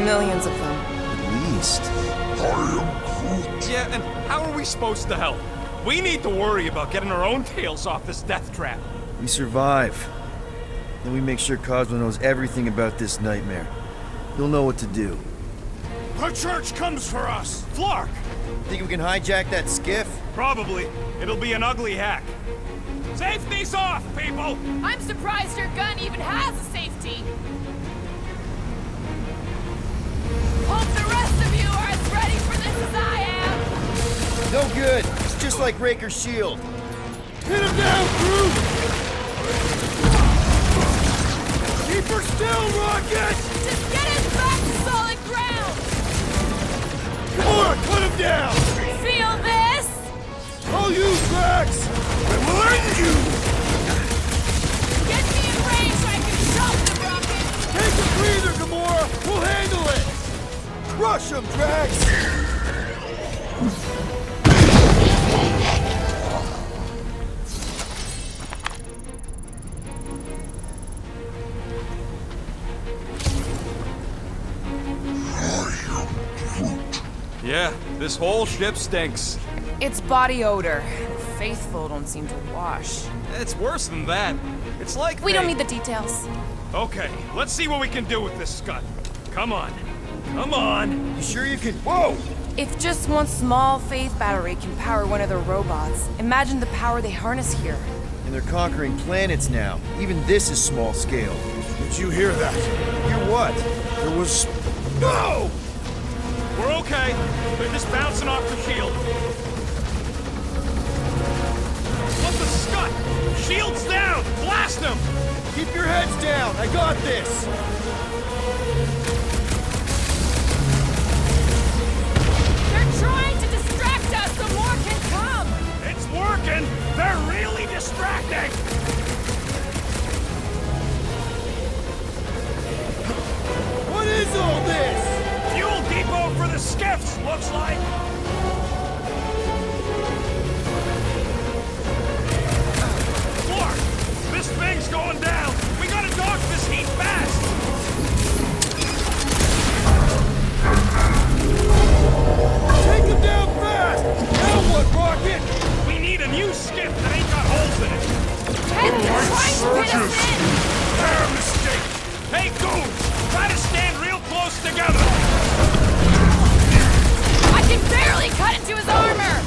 Millions of them. At least. Yeah, and how are we supposed to help? We need to worry about getting our own tails off this death trap. We survive. Then we make sure Cosmo knows everything about this nightmare. He'll know what to do. The church comes for us! Flark! Think we can hijack that skiff? Probably. It'll be an ugly hack. Safety's off, people! I'm surprised your gun even has a safety. Hope the rest of you are as ready for this as I am. No good. It's just like RAKER's shield. Hit him down, Groot! Keep her still, Rocket! Just get us back to solid ground. Gamora, cut him down! Feel this? I'll use Drax! I will end you! Get me in range so I can shove the rocket. Take a breather, Gamora! We'll handle it! Crush him, Drax! Yeah, this whole ship stinks. It's body odor. Faithful don't seem to wash. It's worse than that. It's like We don't need the details. Okay, let's see what we can do with this scud. Come on. Come on. You sure you can? Whoa! If just one small faith battery can power one of their robots, imagine the power they harness here. And they're conquering planets now. Even this is small scale. Did you hear that? Hear what? There was... No! We're okay. They're just bouncing off the shield. What's the scud? Shield's down! Blast them! Keep your heads down. I got this. They're trying to distract us so more can come! It's working! They're really distracting! What is all this? Fuel depot for the skiffs, looks like! Clark! This thing's going down! We gotta dodge this heat fast! Take him down fast! Now what, Rocket? We need a new skiff that ain't got holes in it! Ted, they're trying to pin us in! Fair mistake! Hey, goons! Try to stand real close together! I can barely cut into his armor!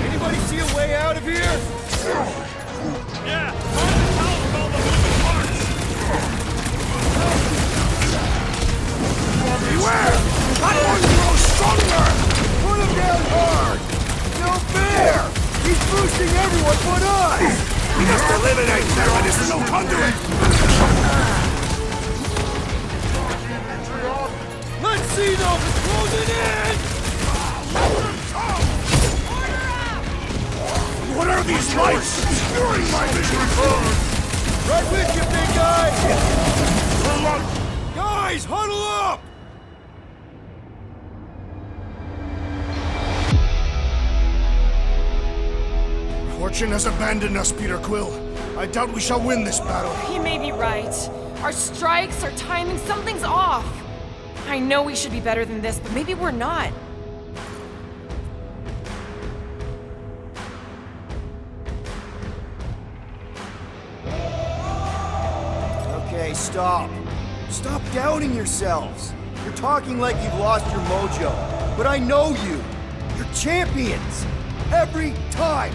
Anybody see a way out of here? Yeah, hard to tell with all the moving parts! Beware! That one grows stronger! Put him down hard! No fair! He's boosting everyone but us! We must eliminate their medicinal conduit! Let's see those closing in! What are these lights? Obscuring my vision! Right with you, big guy! Guys, huddle up! Fortune has abandoned us, Peter Quill. I doubt we shall win this battle. You may be right. Our strikes, our timing, something's off. I know we should be better than this, but maybe we're not. Okay, stop. Stop doubting yourselves. You're talking like you've lost your mojo. But I know you. You're champions. Every time.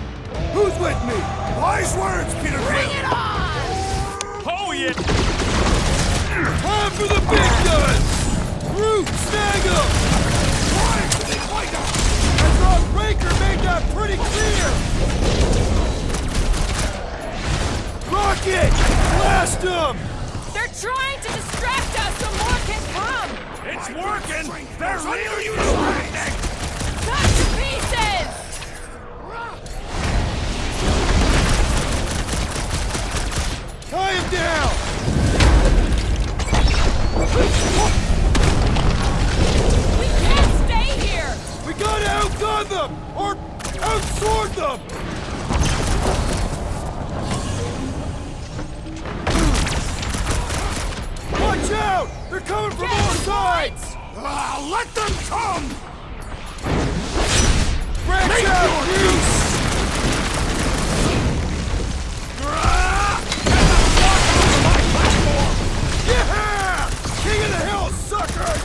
Who's with me? Wise words, Peter Quill! Bring it on! Oh, yeah! Time for the big guns! Groot, snag him! I thought RAKER made that pretty clear! Rocket! Blast him! They're trying to distract us so more can come! It's working! They're really distracting! Cut to pieces! Tie him down! We can't stay here! We gotta outgun them! Or outsword them! out! They're coming from all sides! Let them come! Break out, Reese! Yeah! King of the Hill, suckers!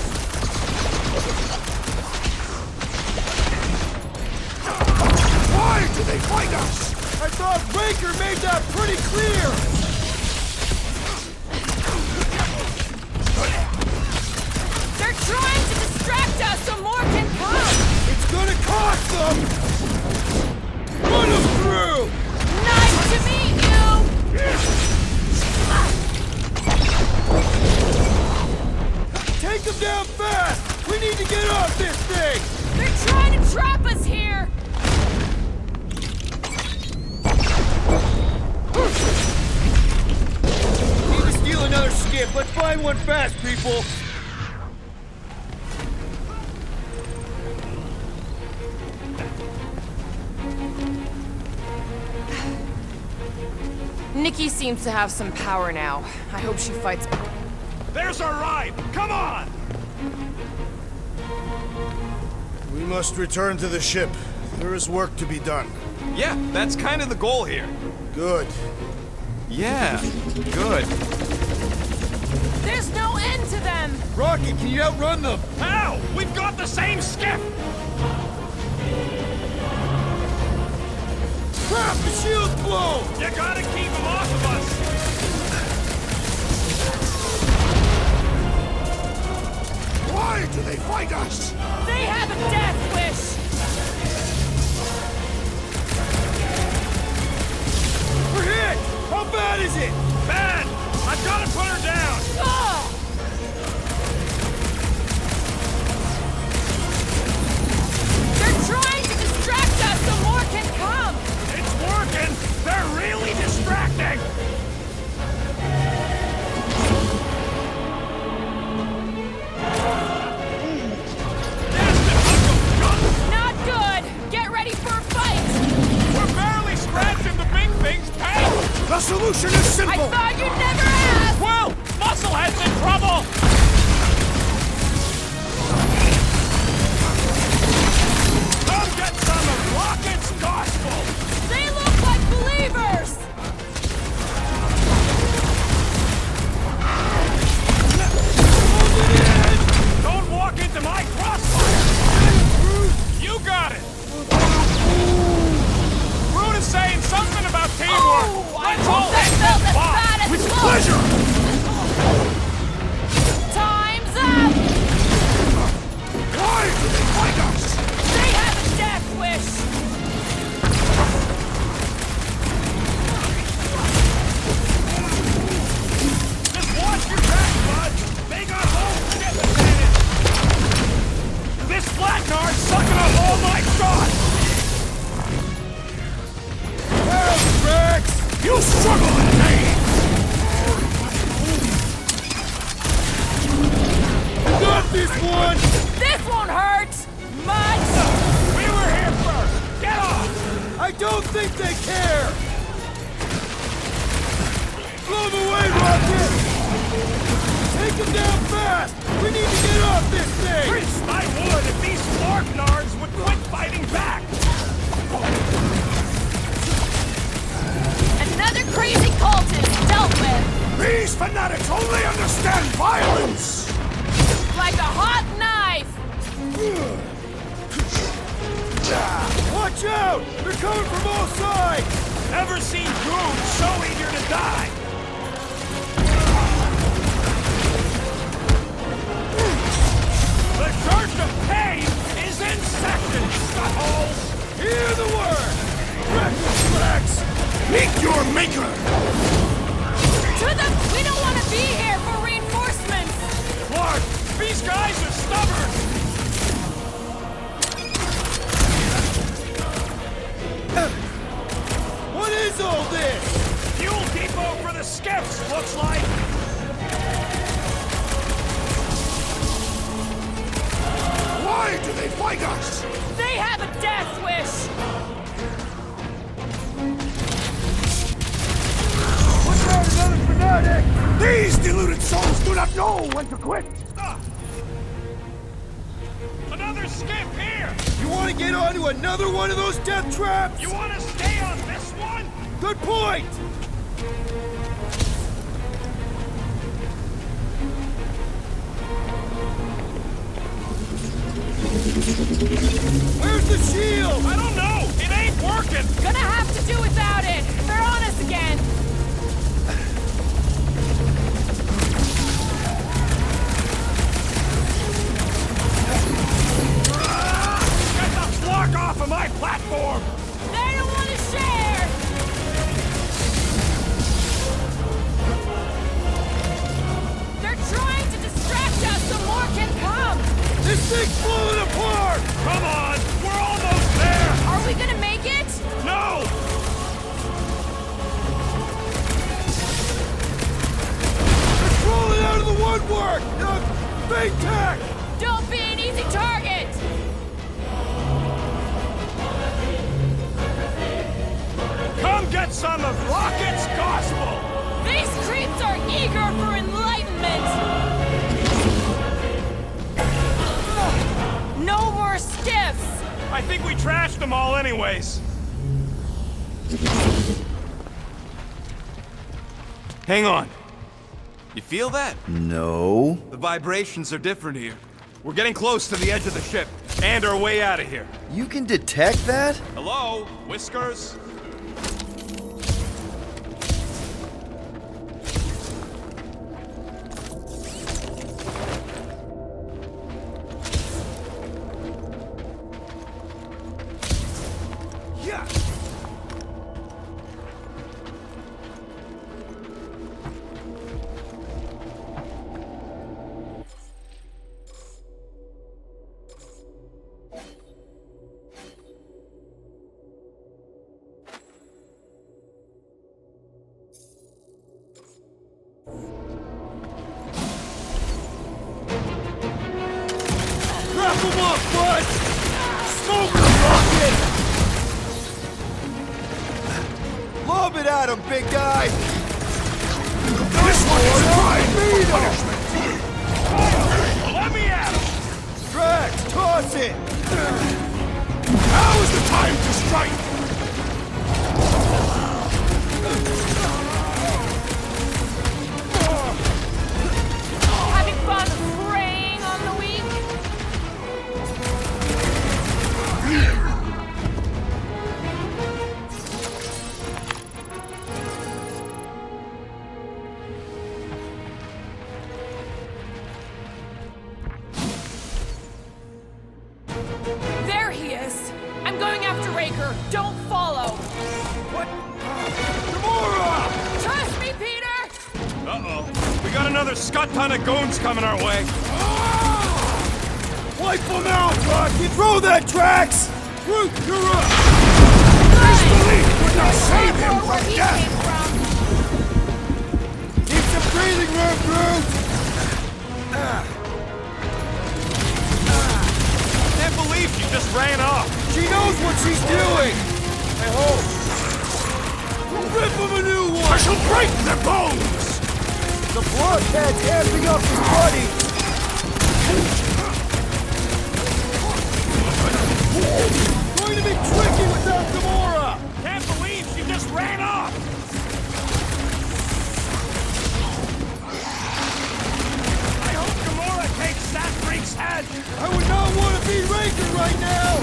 Why do they fight us? I thought RAKER made that pretty clear! They're trying to distract us so more can come! It's gonna cost them! Run them through! Nice to meet you! Take them down fast! We need to get off this thing! They're trying to trap us here! Need to steal another skip. Let's find one fast, people! Nikki seems to have some power now. I hope she fights back. There's our ride! Come on! We must return to the ship. There is work to be done. Yeah, that's kind of the goal here. Good. Yeah, good. There's no end to them! Rocket, can you outrun them? How? We've got the same skiff! Crap, the shield's blown! You gotta keep them off of us! Why do they fight us? They have a death wish! We're hit! How bad is it? Bad! I've gotta put her down! Ugh! They're trying to distract us so more can come! It's working! They're really distracting! Not good! Get ready for a fight! We're barely scratching the big thing's tail! The solution is I simple! thought you'd never ask! Quill! Musclehead's in trouble! Come get some of Rocket's gospel! They look like believers! Don't walk into my crossfire! You got it! Groot is saying something about teamwork! Oh, I Let's hope all that hit felt this as box! bad as With it looks! pleasure! Time's up! Why do they fight us? They have a death wish! Just watch your back, bud! They got whole ship advantage! This Blackguard's sucking up all my shots! Help, Drax! You struggle in vain! Got this one! This won't hurt! Much! We were here first! Get off! I don't think they care! Blow them away, Rocket! Take them down fast! We need to get off this thing! Priest, I would if these Sparknards would quit fighting back! Another crazy cultist dealt with! These fanatics only understand violence! Like a hot knife! Watch out! They're coming from all sides! Never seen Groot so eager to die! The Church of Pain is in session, scuttholes! Hear the word! Drax! Meet your maker! To the... We don't want to be here for reinforcements! Clark, these guys are stubborn! What is all this? Fuel depot for the skiffs, looks like! Why do they fight us? They have a death wish! What's out another fanatic? These deluded souls do not not know when to quit! Another skip here! You want to get onto another one of those death traps? You want to stay on this one? Good point! Where's the shield? I don't know! It ain't working! Gonna have to do without it! They're on us again! Get the flock off of my platform! They don't want to share! They're trying to distract us so more can come! This thing's falling apart! Come on! We're almost there! Are we gonna make it? No! It's rolling out of the woodwork! Big tech! Don't be an easy target! Come get some of Rocket's gospel! These creeps are eager for enlightenment! No more skiffs! I think we trashed them all anyways. Hang on. You feel that? No. The vibrations are different here. We're getting close to the edge of the ship. And our way out of here. You can detect that? Hello? Whiskers? Yeah! Wrap him up, bud! Smoke the rocket! Lob it at him, big guy! This one is crime Beat him! punishment! Let me at him! Drax, toss it! Now is the time to strike! Having fun preying on the weak? There he is! I'm going after Raker. Don't follow! What? Gamora! Trust me, Peter! Uh-oh. We got another scut ton of goons coming our way. Wipe them out, Rocky! Throw that, Drax! Groot, you're up! Belief would not save him Where from he death! came from. Keep some breathing room, Groot! Can't believe she just ran off. She knows what she's doing! I hope. Rip him a new I one! shall break their bones! The blockhead's amping up his buddy! Going to be tricky without Gamora! Can't believe she just ran off. I hope Gamora takes that freak's head. I would not want to be Raker right now!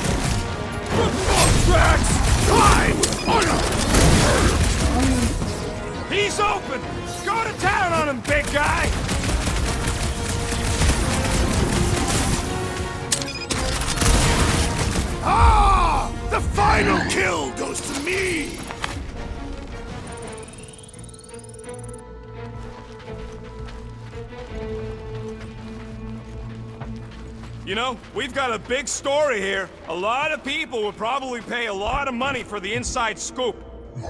Rip him off, Drax! Die with honor! He's open. Go to town on him, big guy. Ah! The final kill goes to me! You know, we've got a big story here. A lot of people would probably pay a lot of money for the inside scoop. I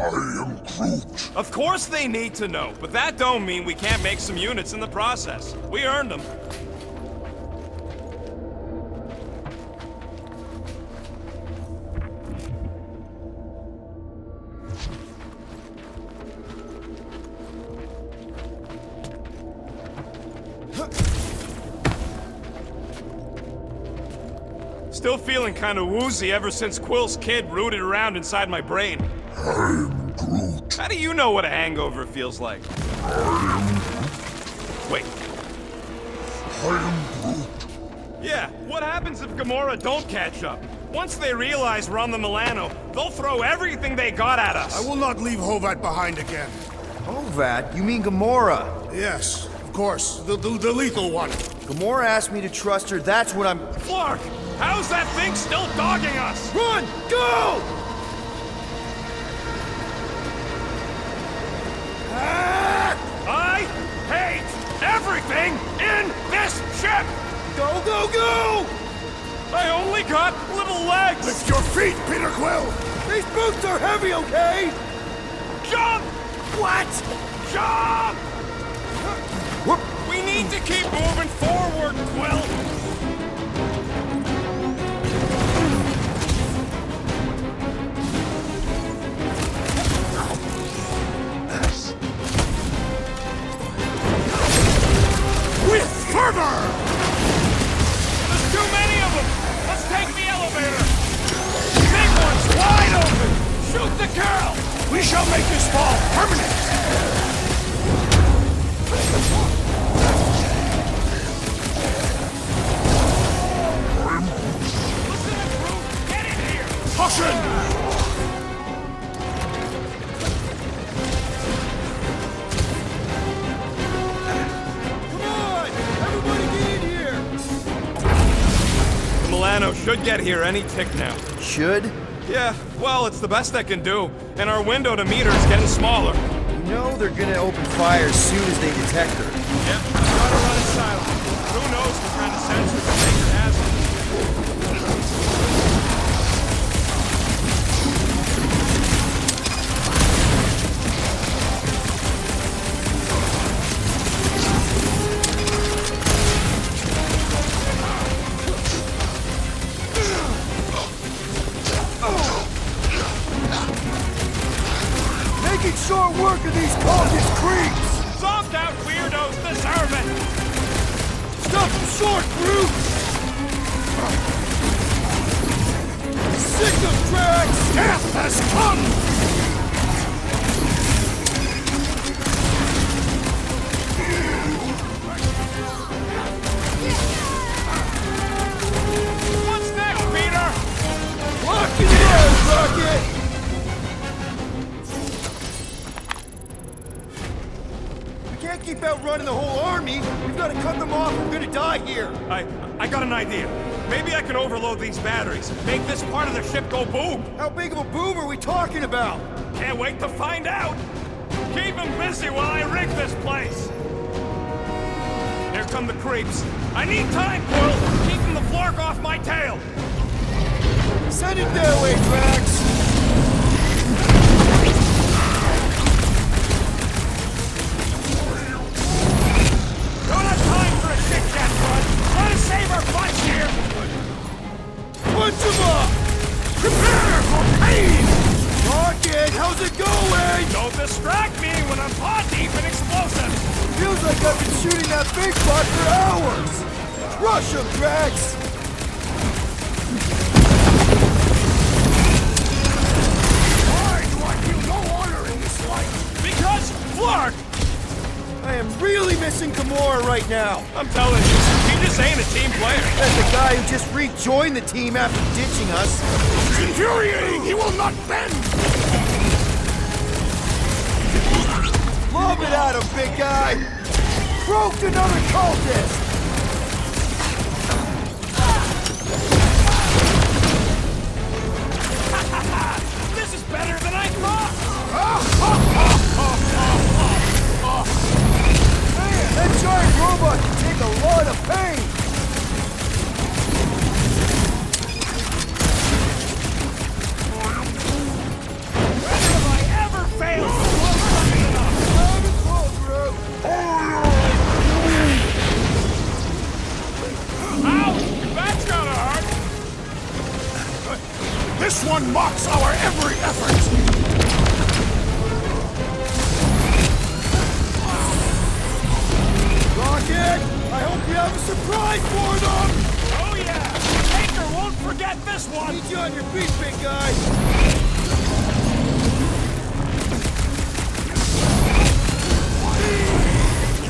am Groot. Of course they need to know, but that don't mean we can't make some units in the process. We earned them. Still feeling kinda woozy ever since Quill's kid rooted around inside my brain. I'm Groot. How do you know what a hangover feels like? Wait. I'm Groot. Yeah, what happens if Gamora don't catch up? Once they realize we're on the Milano, they'll throw everything they got at us. I will not leave Hovat behind again. Hovat? You mean Gamora? Yes, of course. The lethal one. Gamora asked me to trust her, that's what I'm... Flark, how's that thing still dogging us? Run! Go! I hate everything in this ship! Go, go, go! I only got little legs! Lift your feet, Peter Quill! These boots are heavy, okay? Jump! What? Jump! Whoop. We need to keep moving forward, Quill! With fervor! There's too many of them! Let's take the elevator! Big one's wide open! Shoot the girl! We shall make this fall permanent! Listen to Groot! Get in here! Caution! Come on! Everybody get in here! The Milano should get here any tick now. Should? Yeah, well, it's the best I can do, and our window to meet her is getting smaller. You know they're gonna open fire as soon as they detect her. Yep, gotta run it silent. Who knows what kind of sensors the Raker has? Making short work of these cultist creeps! Zombed out weirdos deserve it! Stop them short, Groot! Sick of Drax! Death has come! What's next, Peter? Lock and load, Rocket! We can't keep outrunning the whole army. We've got to cut them off. We're gonna die here. I got an idea. Maybe I can overload these batteries. Make this part of the ship go boom. How big of a boom are we talking about? Can't wait to find out. Keep them busy while I rig this place. Here come the creeps. I need time, Quill. Keeping the Flark off my tail. Send it their way, Drax. Don't have time for a chit-chat, bud. Let us save our butts here. Punch him up! Prepare for pain! Rocket, how's it going? Don't distract me when I'm paw deep in explosives. Feels like I've been shooting that big butt for hours. Crush him, Drax. Why do I feel no honor in this life? Because Flark! I am really missing Gamora right now. I'm telling you, he just ain't a team player. That's the guy who just rejoined the team after ditching us. It's infuriating! He will not bend! Lob it at him, big guy. Broke another cultist. This is better than I thought! Man, that giant robot can take a lot of pain. When have I ever failed to close something enough? Grab it close, Groot. Ouch! That's gotta hurt! This one mocks our every effort! Rocket, I hope you have a surprise for them. Oh yeah! Raker won't won't forget this one! Need you on your feet, big guy!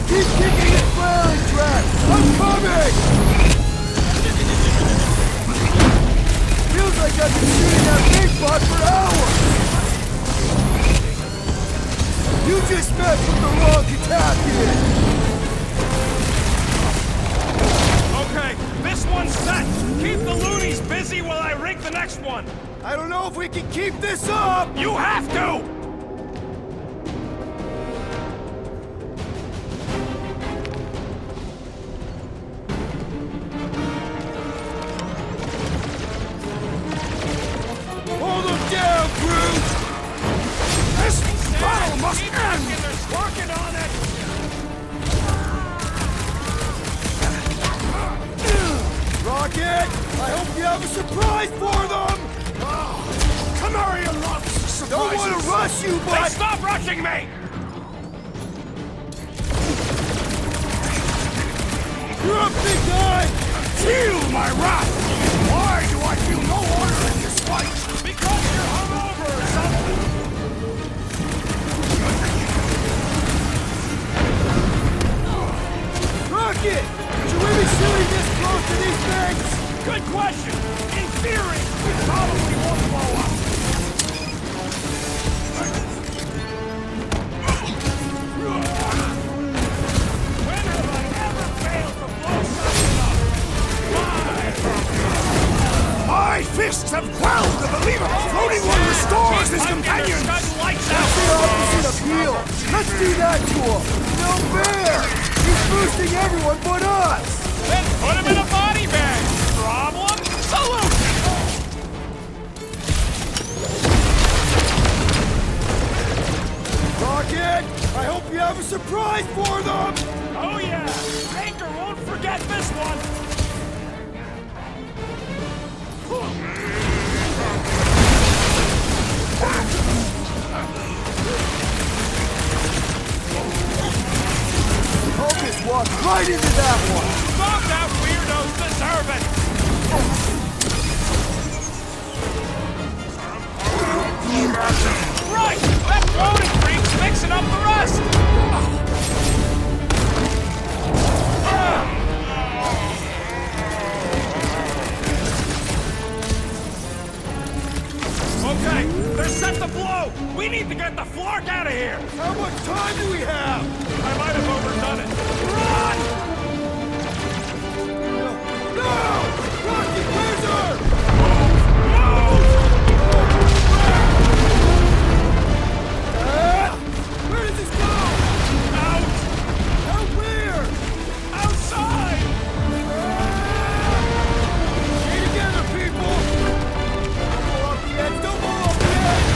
Keep kicking and firing, Drax! I'm coming! Feels like I've been shooting that big bot for hours! You just messed with the wrong Katakian! Okay, this one's set! Keep the loonies busy while I rig the next one! I don't know if we can keep this up! You have to! Hold them down, Groot! This battle must end! Working on it! Rocket! I hope you have a surprise for them! Canary loves surprises! Don't want to rush you, They but... stop rushing me! You're up, big guy! Feel my wrath! Why do I feel no order in this fight? Because you're hungover or something! Rocket! Should we be shooting this close to these things? Good question! In theory, we probably won't blow up! When have I ever failed to blow something up? My fists have quelled the believer! Floating one restores his companions! Lights That's the out! opposite of heal! Let's do that to him! No fair! He's boosting everyone but us! Then put him in a body bag! Problem? Solution! Rocket! I hope you have a surprise for them! Oh yeah! RAKER won't forget this one! I'll just walk right into that one! Stop that weirdos deserve it! Right! That floating freak's mixing up the rest! Okay, they're set to blow! We need to get the flark out of here! How much time do we have? I might have overdone it. Run! No! Rocket Wizard! Where does this go? Out! Out where? Outside! Stay together, people! Don't blow up the edge! Don't blow up the edge!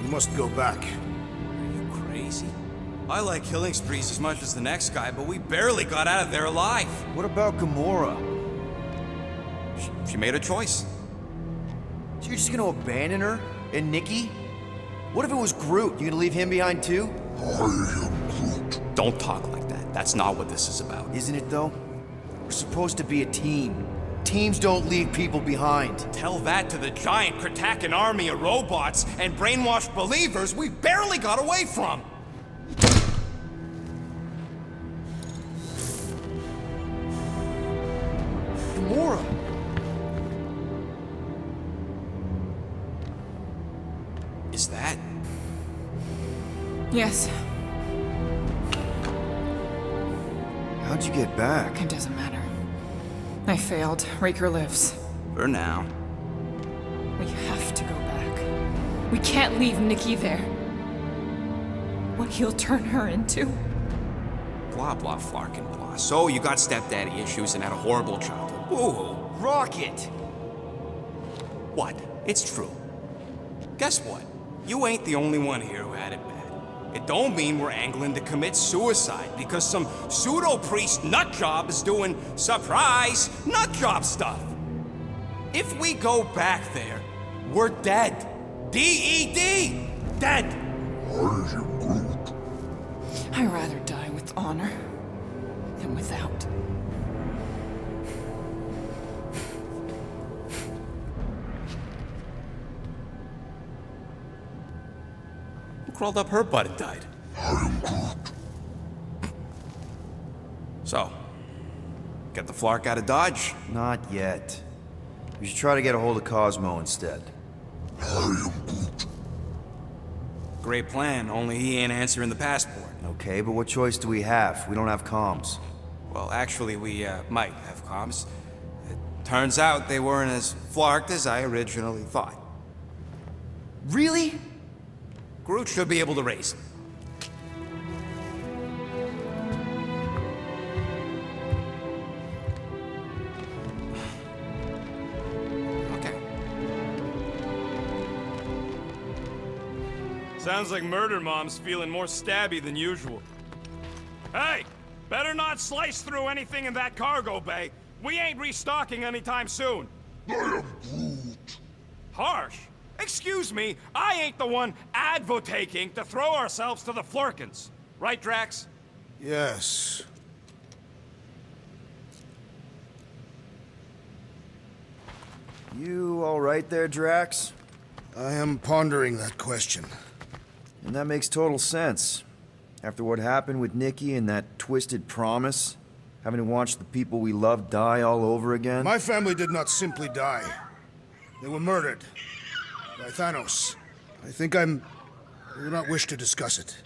We must go back. Are you crazy? I like killing sprees as much as the next guy, but we barely got out of there alive. What about Gamora? She made a choice. So you're just gonna abandon her? And Nikki? What if it was Groot? You gonna leave him behind too? Don't talk like that. That's not what this is about. Isn't it though? We're supposed to be a team. Teams don't leave people behind. Tell that to the giant Kratakan army of robots and brainwashed believers we barely got away from! Gamora! Is that? Yes, How'd you get back? it doesn't matter. I failed. RAKER lives. For now. We have to go back. We can't leave Nikki there. What he'll turn her into. Blah, blah, flarkin' blah. So you got stepdaddy issues and had a horrible childhood. Woo-hoo. Rocket! What? It's true. Guess what? You ain't the only one here who had it bad. It don't mean we're angling to commit suicide because some pseudo-priest nutjob is doing surprise nutjob stuff. If we go back there, we're dead. D-E-D! Dead! I'd rather die with honor than without. Who crawled up her butt and died? So, get the Flark out of Dodge? Not yet. We should try to get a hold of Cosmo instead. Great plan, only he ain't answering the passport. Okay, but what choice do we have? We don't have comms. Well, actually, we might have comms. It turns out they weren't as flarked as I originally thought. Really? Groot should be able to raise him. Okay. Sounds like Murder Mom's feeling more stabby than usual. Hey! Better not slice through anything in that cargo bay. We ain't restocking anytime soon. I am Groot. Harsh? Excuse me, I ain't the one advocating to throw ourselves to the Flurkins. Right, Drax? Yes. You all right there, Drax? I am pondering that question. And that makes total sense. After what happened with Nikki and that twisted promise, having to watch the people we love die all over again. My family did not simply die. They were murdered. By Thanos. I do not wish to discuss it.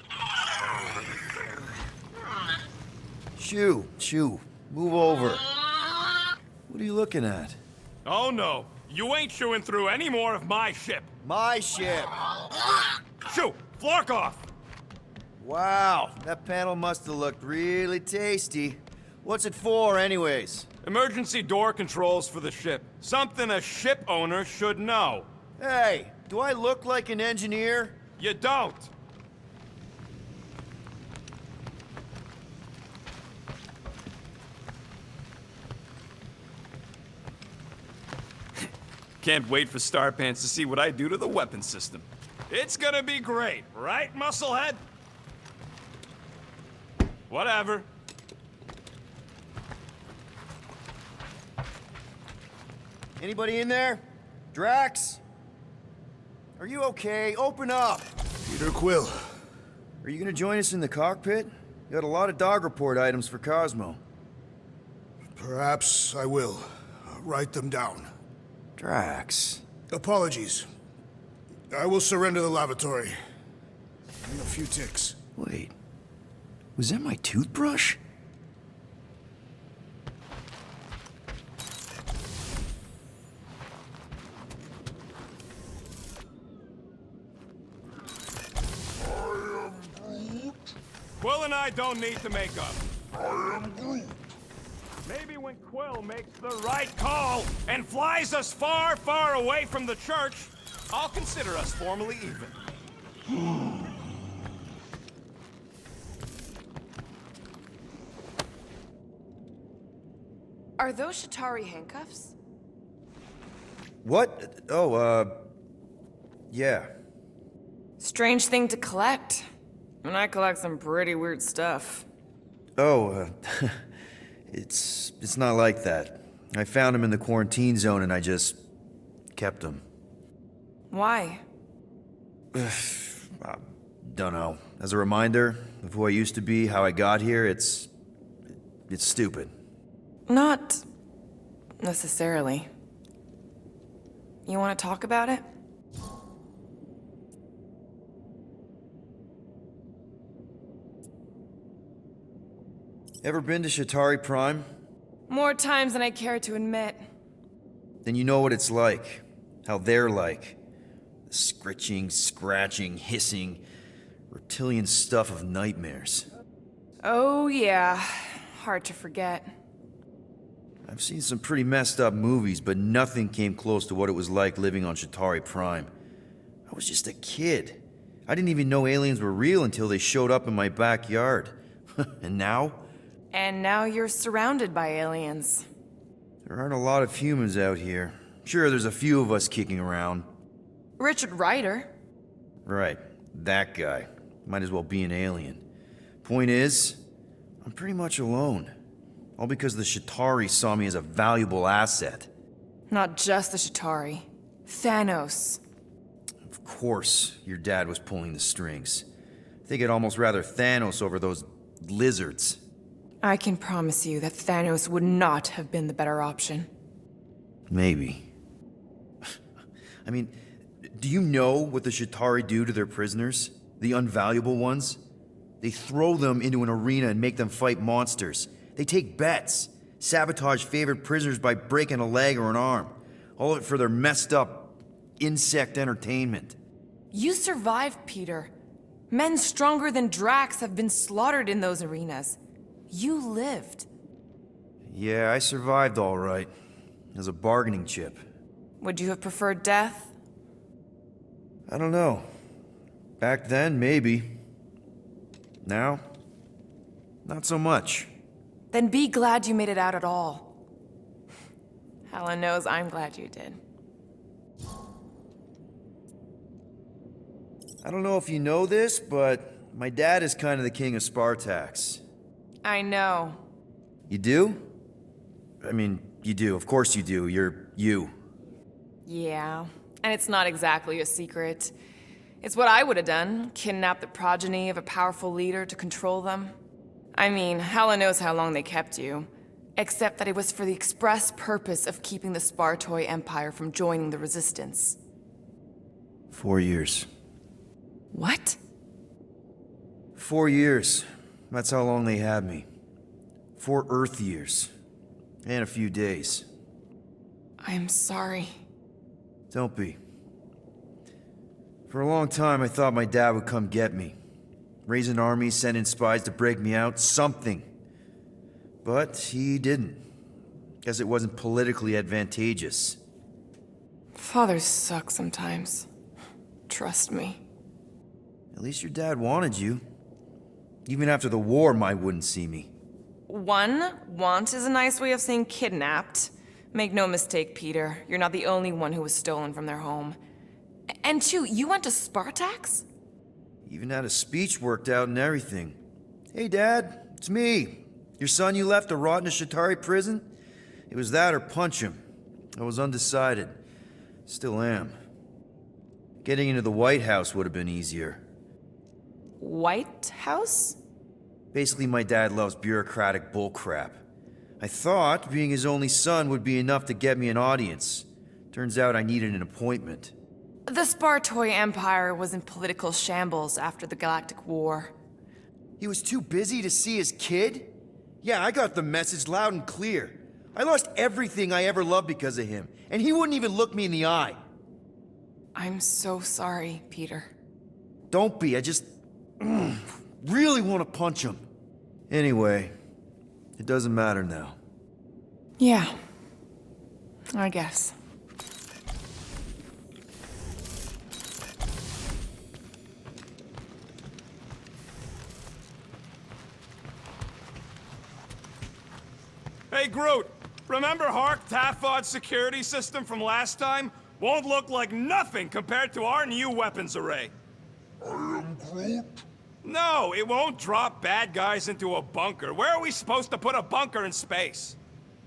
Shoo, move over. What are you looking at? Oh no, you ain't chewing through any more of my ship. My ship! Shoo, Flark off! Wow, that panel must have looked really tasty. What's it for, anyways? Emergency door controls for the ship. Something a ship owner should know. Hey, do I look like an engineer? You don't. Can't wait for Starpants to see what I do to the weapon system. It's gonna be great, right, Musclehead? Whatever. Anybody in there? Drax? Are you okay? Open up! Peter Quill. Are you gonna join us in the cockpit? You got a lot of dog report items for Cosmo. Perhaps I will. Write them down. Drax. Apologies. I will surrender the lavatory. In a few ticks. Wait. Was that my toothbrush? Quill and I don't need to make up. Maybe when Quill makes the right call and flies us far, far away from the church, I'll consider us formally even. Are those Shatari handcuffs? What? Oh, yeah. Strange thing to collect. And I collect some pretty weird stuff. Oh, it's not like that. I found him in the quarantine zone and I just kept him. Why? Don't know. As a reminder of who I used to be, how I got here, it's stupid. Not necessarily. You want to talk about it? Ever been to Shatari Prime? More times than I care to admit. Then you know what it's like. How they're like. The scritching, scratching, hissing, reptilian stuff of nightmares. Oh yeah, hard to forget. I've seen some pretty messed up movies, but nothing came close to what it was like living on Shatari Prime. I was just a kid. I didn't even know aliens were real until they showed up in my backyard. And now? And now you're surrounded by aliens. There aren't a lot of humans out here. Sure, there's a few of us kicking around. Richard Ryder. Right, that guy. Might as well be an alien. Point is, I'm pretty much alone. All because the Shatari saw me as a valuable asset. Not just the Shatari. Thanos. Of course, your dad was pulling the strings. I think I'd almost rather Thanos over those lizards. I can promise you that Thanos would not have been the better option. Maybe. I mean, do you know what the Shatari do to their prisoners? The unvaluable ones? They throw them into an arena and make them fight monsters. They take bets, sabotage favorite prisoners by breaking a leg or an arm. All of it for their messed up insect entertainment. You survived, Peter. Men stronger than Drax have been slaughtered in those arenas. You lived. Yeah, I survived all right. As a bargaining chip. Would you have preferred death? I don't know. Back then, maybe. Now, not so much. Then be glad you made it out at all. Helen knows I'm glad you did. I don't know if you know this, but my dad is kind of the king of Spartax. I know. You do? I mean, you do. Of course you do. You're you. Yeah, and it's not exactly a secret. It's what I would have done, kidnap the progeny of a powerful leader to control them. I mean, Helen knows how long they kept you. Except that it was for the express purpose of keeping the Spartoi Empire from joining the Resistance. 4 years. What? 4 years. That's how long they had me. 4 Earth years. And a few days. I'm sorry. Don't be. For a long time, I thought my dad would come get me. Raise an army, send in spies to break me out, something. But he didn't. Guess it wasn't politically advantageous. Fathers suck sometimes. Trust me. At least your dad wanted you. Even after the war, Mai wouldn't see me. Want is a nice way of saying kidnapped. Make no mistake, Peter. You're not the only one who was stolen from their home. And 2, you went to Spartax? Even had a speech worked out and everything. Hey, Dad, it's me. Your son you left to rot in a Shatari prison? It was that or punch him. I was undecided. Still am. Getting into the White House would have been easier. White House? Basically, my dad loves bureaucratic bullcrap. I thought being his only son would be enough to get me an audience. Turns out I needed an appointment. The Spartoi Empire was in political shambles after the Galactic War. He was too busy to see his kid? Yeah, I got the message loud and clear. I lost everything I ever loved because of him, and he wouldn't even look me in the eye. I'm so sorry, Peter. Don't be, I just really want to punch him. Anyway, it doesn't matter now. Yeah, I guess. Hey, Groot! Remember Hark Tafod's security system from last time? Won't look like nothing compared to our new weapons array. I am Groot. No, it won't drop bad guys into a bunker. Where are we supposed to put a bunker in space?